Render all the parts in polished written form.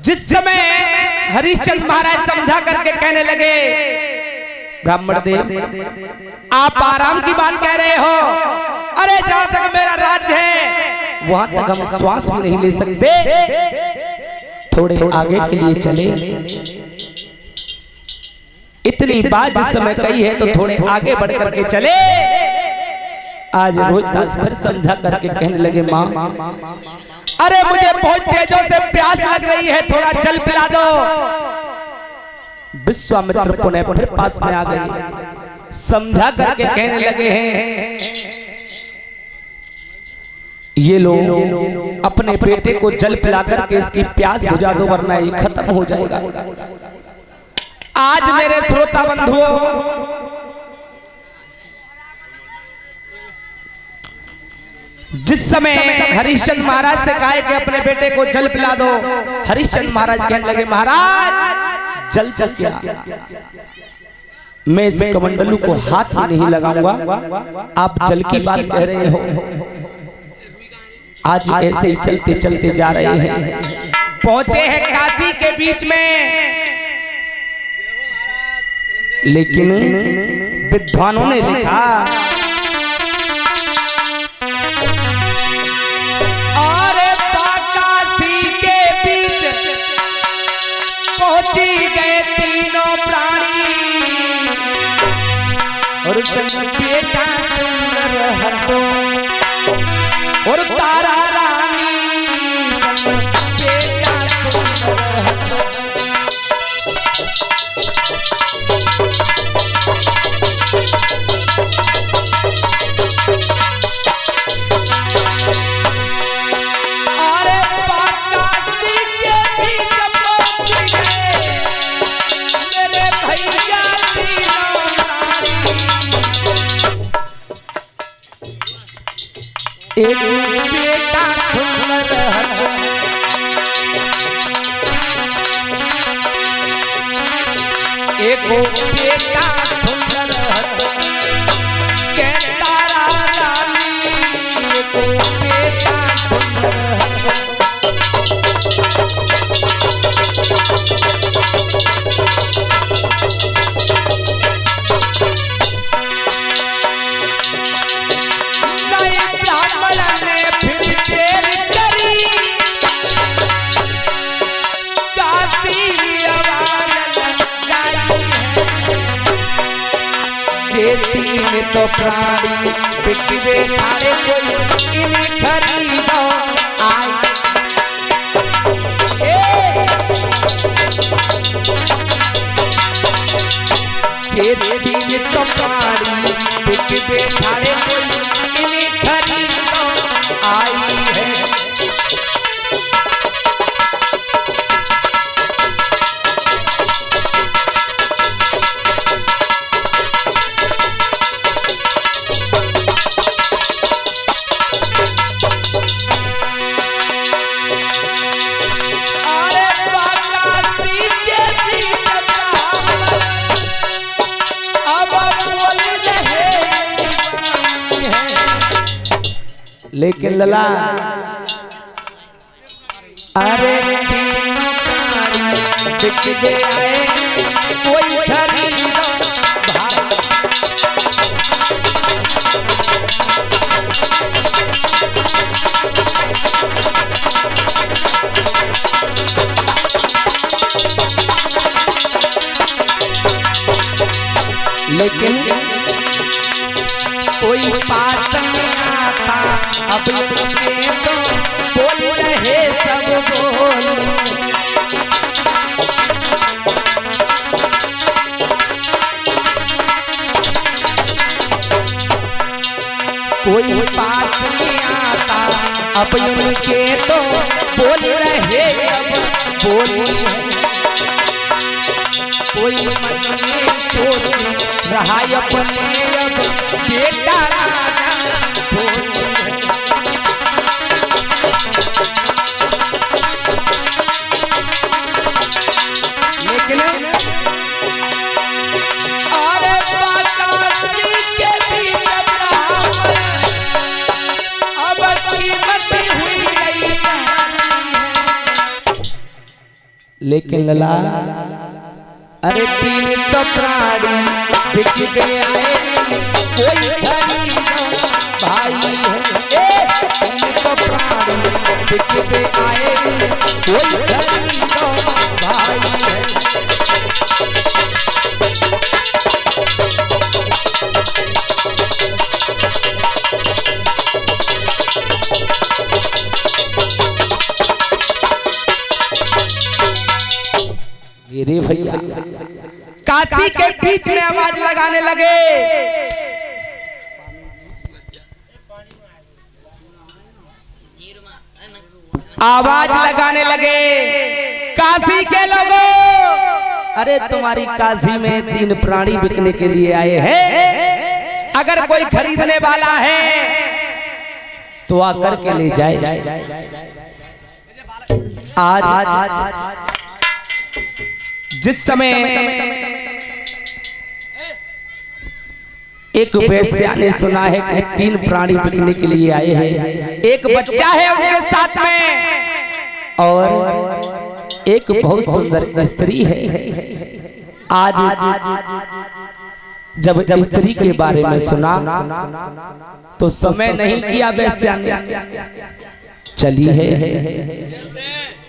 जिस समय हरिश्चंद्र महाराज समझा करके कहने लगे, ब्राह्मण देव आप आराम की बात कह रहे हो, अरे जहां तक मेरा राज्य है वहां तक हम श्वास भी नहीं ले सकते, थोड़े आगे के लिए चले। इतनी बात जिस समय कही है तो थोड़े आगे बढ़ करके चले। आज रोहितदास फिर समझा करके कहने लगे, माँ अरे मुझे बहुत तेजों से प्यास लग रही है, थोड़ा जल पिला दो। विश्वामित्र पुनः फिर पास में आ गए, समझा करके कहने लगे हैं, ये लोग अपने बेटे को जल पिला करके इसकी प्यास बुझा दो वरना ये खत्म हो जाएगा। आज मेरे श्रोता बंधुओं, जिस समय हरिश्चंद्र महाराज से कहा कि अपने बेटे को जल पिला दो, हरिश्चंद्र महाराज कहने लगे, महाराज जल तो क्या, मैं इस कमंडलू को हाथ में नहीं लगाऊंगा, आप जल की बात कह रहे हो। आज ऐसे ही चलते चलते जा रहे हैं, पहुंचे हैं काशी के बीच में, लेकिन विद्वानों ने लिखा, अरे काशी के बीच पहुंची गए तीनों प्राणी, और बेटा सुंदर हतो और तारा रानी संग बेटा सुंदर हतो। एक बेटा सुंदर हतो, एक बेटा सुंदर हतो, के तारा रानी एक बेटा सुंदर हतो। तीन तो प्राणी बिकवे थारे कोई इन्हें खरीदो आई, तीन तो प्राणी बिकवे थारे कोई इन्हें खरीदो आई है। लेकिन लला अरे बिक गए कोई खरीदो लेकिन कोई पास में आता, अब ये तो बोल रहे सब बोल, कोई पास में आता, अब इनके तो बोल रहे अब बोल, कोई मन में सोच रहा अपने अब बेटा राजा बोल। लेकिन अरे काशी के बीच अब कीमत हुई नहीं, लेकिन लला अरे तीन तो प्राणी बिक गए कोई भाई है, तीन तो प्राणी बिक गए कोई भाई है। रे भैया काशी के बीच में आवाज लगाने लगे, आवाज लगाने लगे काशी के लोगों, अरे तुम्हारी काशी में तीन प्राणी बिकने के लिए आए हैं, अगर कोई खरीदने वाला है तो आकर के ले जाए। आज जिस समय एक वेश्या ने सुना है कि तीन प्राणी बिकने के लिए आए हैं, एक बच्चा है उनके साथ में और एक बहुत सुंदर स्त्री है। आज जब स्त्री के बारे में सुना तो समय नहीं किया, वेश्या ने चली है,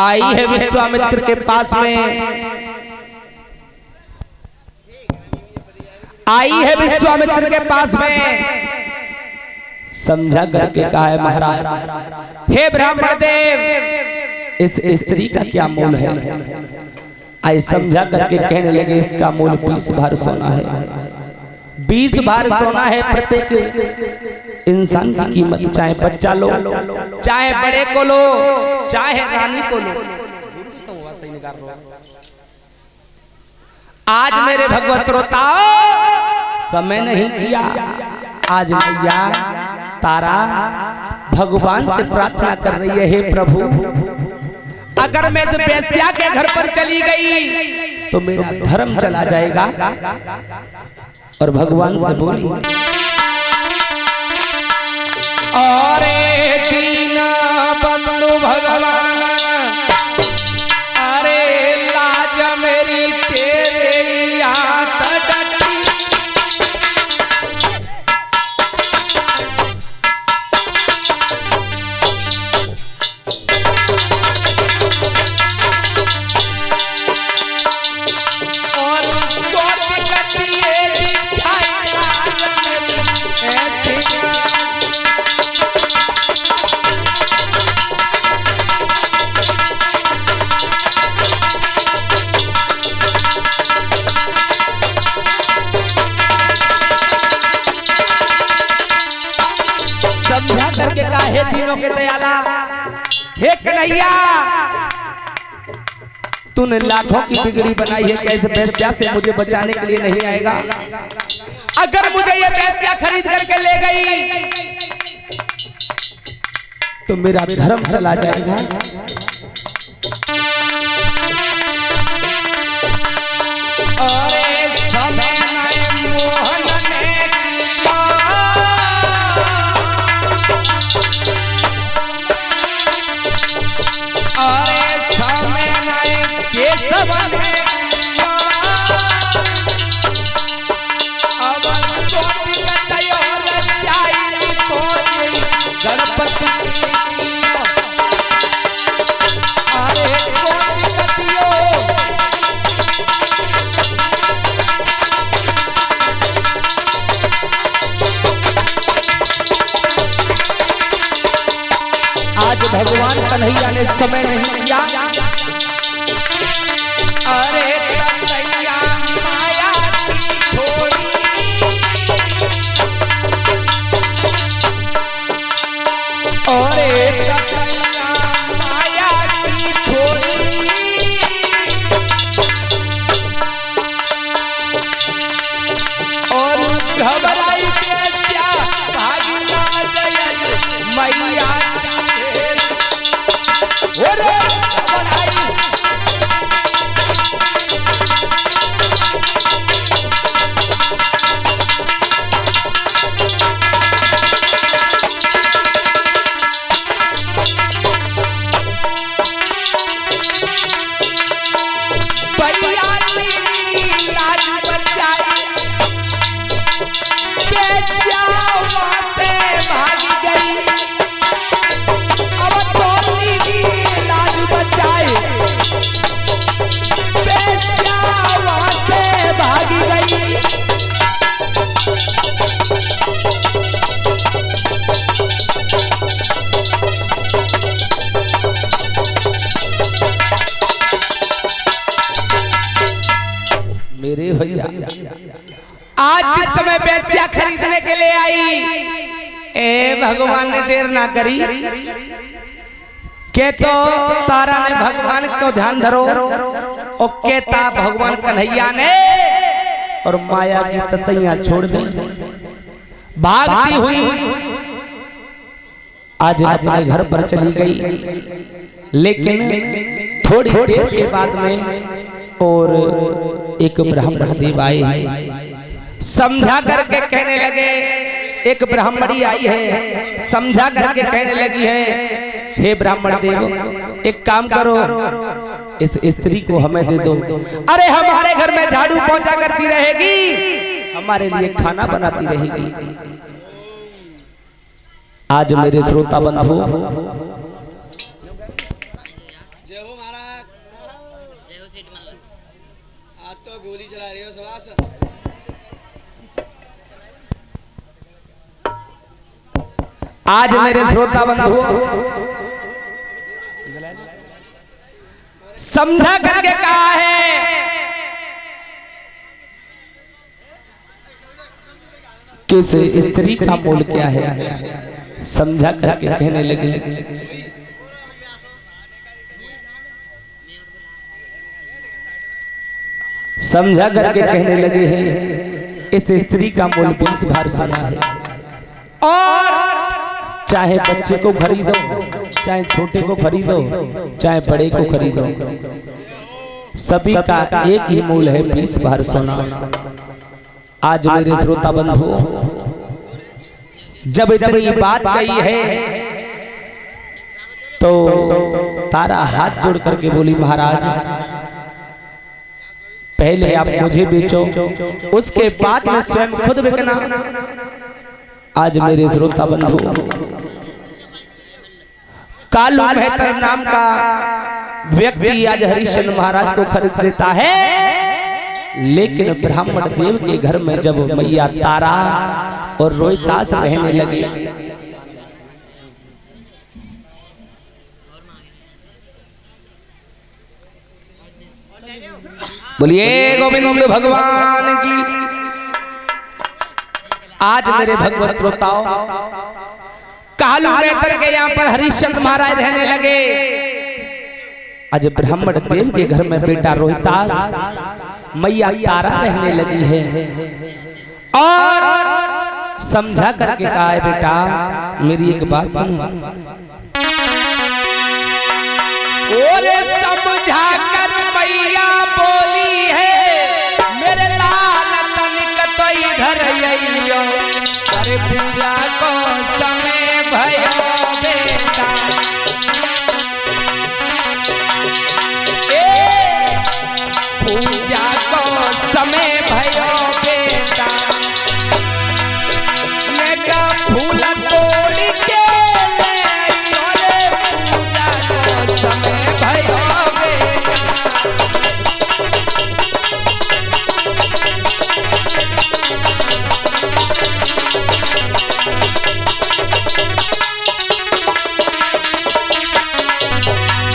आई है विश्वामित्र के पास में, आई है विश्वामित्र के पास में, समझा करके कहा है महाराज हे ब्राह्मण देव इस स्त्री का क्या मूल है। आई समझा करके कहने लगे इसका मूल 20 भार सोना है, 20 भार सोना है। प्रत्येक इंसान की कीमत, चाहे बच्चा लो, चाहे बड़े को लो, चाहे रानी को लो। आज मेरे भगवत श्रोताओ समय नहीं किया, आज मैया तारा भगवान से प्रार्थना कर रही है, हे प्रभु अगर मैं इस वेश्या के घर पर चली गई तो मेरा धर्म चला जाएगा। और भगवान से बोली अरे दीन बंधु भगवान, अरे लाज मेरी तेरे याद डटी, और तो दिखती दिखाई लाज मेरी ऐसी समझा करके कहा हे तीनों के दयाला, हे कन्हैया तूने लाखों की बिगड़ी बनाई है, कैसे वेश्या से मुझे बचाने के लिए नहीं आएगा। अगर मुझे ये वेश्या खरीद करके ले गई तो मेरा धर्म चला जाएगा। अरे समय मोहन ने अरे समय के सब अब गणपति अरे आज भगवान कन्हैया ने समय नहीं किया। अरे कन्हैया माया छोड़ी, अरे कन्हैया माया की छोड़ी, और घबराई बेस्या भागिना जय मैया। भैया आज जिस समय बेस्या खरीदने के लिए आई, ए भगवान ने देर ना करी के तो तारा ने भगवान को ध्यान धरो और केता भगवान कन्हैया ने और माया की ततैया छोड़ दी, भागती हुई आज अपने घर पर चली गई। लेकिन थोड़ी देर के बाद में और एक ब्राह्मण देव आए हैं, समझा करके कहने लगे, एक ब्राह्मणी आई है समझा करके कहने लगी है, हे ब्राह्मण देव एक काम करो इस स्त्री को हमें दे दो। अरे हमारे घर में झाड़ू पोंछा करती रहेगी, हमारे लिए खाना बनाती रहेगी। आज मेरे श्रोता बंधु जय हो महाराज, जय हो सेठ मल्ल, आज तो गोली चला रही हो सवास। आज मेरे श्रोता बंधु समझा करके कहा है, किस स्त्री का मोल क्या है, समझा करके कहने लगी, समझा करके कहने लगे हैं इस स्त्री का मोल 20 भार सोना है, और चाहे बच्चे को खरीदो, चाहे छोटे को खरीदो, चाहे बड़े को खरीदो, सभी का एक ही मूल है 20 भार सोना। आज मेरे श्रोता बंधु जब इतनी बात कही है तो तारा हाथ जोड़ करके बोली, महाराज पहले आप मुझे बेचो, उसके बाद में स्वयं खुद बिकना। आज मेरे श्रोता बंधु कालू मेहतर नाम का व्यक्ति आज हरिश्चंद्र महाराज को खरीद लेता है, लेकिन ब्राह्मण देव के घर में जब मैया तारा और रोहितास रहने लगे, बोलिए गोविंद भगवान की। आज मेरे भगवत श्रोताओं कालू मेहतर के यहाँ पर हरिश्चंद्र महाराज रहने लगे। आज ब्राह्मण देव के घर में बेटा रोहितास, मैया तारा रहने लगी है, और समझा करके कहा है, बेटा मेरी एक बात सुनो। ओरे समझा कर मैया बोली है, मेरे लाल तनिक तो इधर आइयो, अरे पूजा को समय भयो बेटा, पूजा को समय भयो बेटा, मैं फूल तोड़ के ले आइयो रे, पूजा को समय भयो बेटा।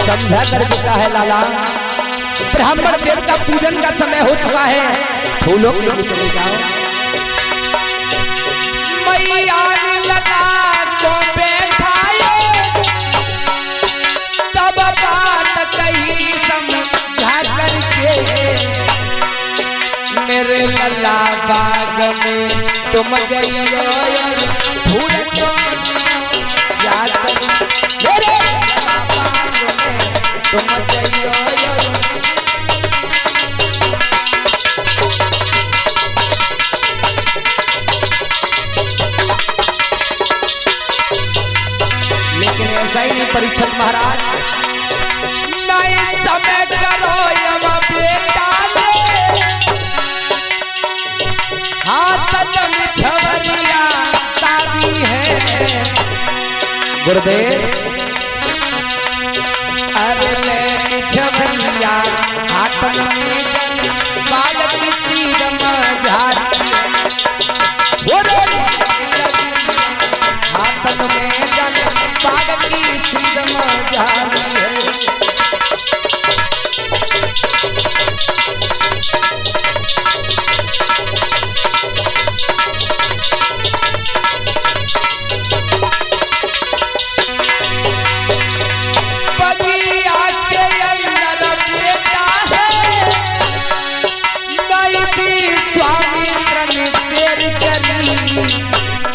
समझा कर देता है लाला, ब्राह्मण देव का पूजन का समय हो चुका है, फूलों के लिए चले जाओ। मैया लला को बैठाए, तब बात कही समझा करके, मेरे लला बाग में तुम जाइयो, फूल को याद मेरे लला बाग में तुम जाइयो। ऐसा ही नहीं परीक्षित महाराज, नहीं समय करो यम बेटा ने, हाथ में छवरिया ताबी है गुरुदेव, अरे ले छवरिया हाथ में बालक सीध मझारी हाथ में जन बालक की सीध मझारी है।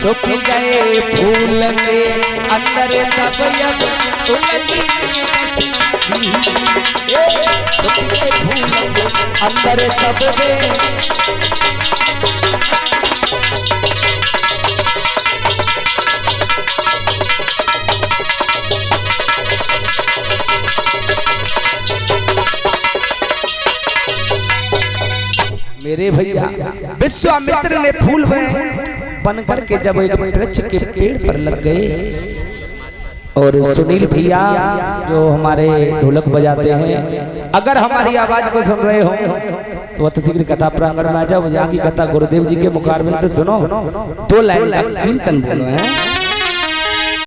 छुप गए फूल के अंदर सब यब उलझी छुप गए फूल के अंदर सब में मेरे भैया विश्वामित्र ने फूल में बन करके जब एक वृक्ष के पेड़ पर लग गए और सुनील भैया जो हमारे ढोलक बजाते हैं, अगर हमारी आवाज को सुन रहे हो तो अतिशीघ्र कथा प्रांगण में आ जाओ। यहाँ की कथा गुरुदेव जी के मुखारबिंद से सुनो, 2 लाइन का कीर्तन बोलो है।